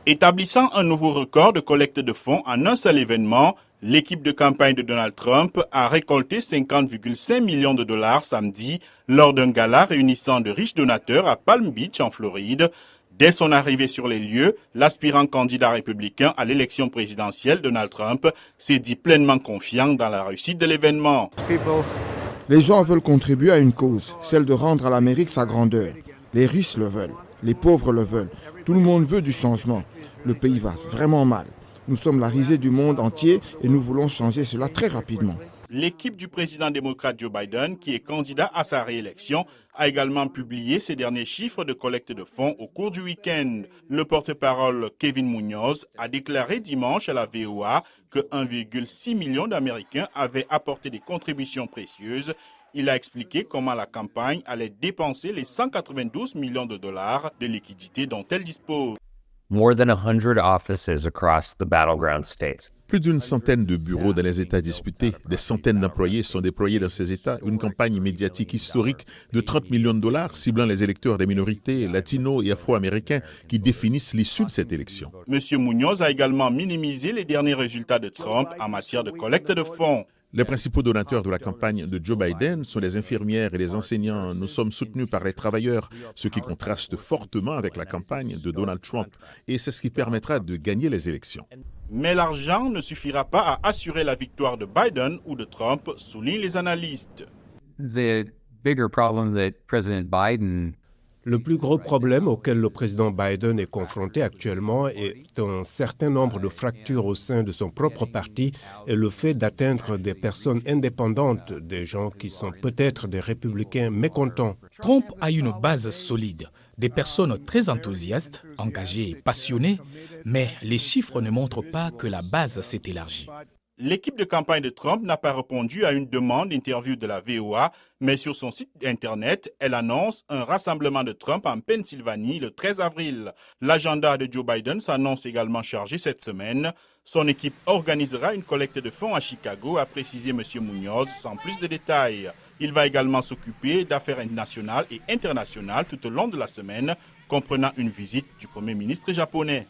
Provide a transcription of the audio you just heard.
Établissant un nouveau record de collecte de fonds en un seul événement, l'équipe de campagne de Donald Trump a récolté 50,5 millions de dollars samedi lors d'un gala réunissant de riches donateurs à Palm Beach en Floride. Dès son arrivée sur les lieux, l'aspirant candidat républicain à l'élection présidentielle Donald Trump s'est dit pleinement confiant dans la réussite de l'événement. Les gens veulent contribuer à une cause, celle de rendre à l'Amérique sa grandeur. Les riches le veulent, les pauvres le veulent. Tout le monde veut du changement. Le pays va vraiment mal. Nous sommes la risée du monde entier et nous voulons changer cela très rapidement. L'équipe du président démocrate Joe Biden, qui est candidat à sa réélection, a également publié ses derniers chiffres de collecte de fonds au cours du week-end. Le porte-parole Kevin Munoz a déclaré dimanche à la VOA que 1,6 million d'Américains avaient apporté des contributions précieuses. Il a expliqué comment la campagne allait dépenser les 192 millions de dollars de liquidités dont elle dispose. More than 100 offices across the battleground states. Plus d'une centaine de bureaux dans les États disputés, des centaines d'employés sont déployés dans ces États. Une campagne médiatique historique de 30 millions de dollars ciblant les électeurs des minorités latinos et afro-américains qui définissent l'issue de cette élection. M. Munoz a également minimisé les derniers résultats de Trump en matière de collecte de fonds. Les principaux donateurs de la campagne de Joe Biden sont les infirmières et les enseignants. Nous sommes soutenus par les travailleurs, ce qui contraste fortement avec la campagne de Donald Trump. Et c'est ce qui permettra de gagner les élections. Mais l'argent ne suffira pas à assurer la victoire de Biden ou de Trump, soulignent les analystes. The bigger problem that President Biden Le plus gros problème auquel le président Biden est confronté actuellement est un certain nombre de fractures au sein de son propre parti et le fait d'atteindre des personnes indépendantes, des gens qui sont peut-être des républicains mécontents. Trump a une base solide, des personnes très enthousiastes, engagées et passionnées, mais les chiffres ne montrent pas que la base s'est élargie. L'équipe de campagne de Trump n'a pas répondu à une demande d'interview de la VOA, mais sur son site internet, elle annonce un rassemblement de Trump en Pennsylvanie le 13 avril. L'agenda de Joe Biden s'annonce également chargé cette semaine. Son équipe organisera une collecte de fonds à Chicago, a précisé M. Munoz sans plus de détails. Il va également s'occuper d'affaires nationales et internationales tout au long de la semaine, comprenant une visite du Premier ministre japonais.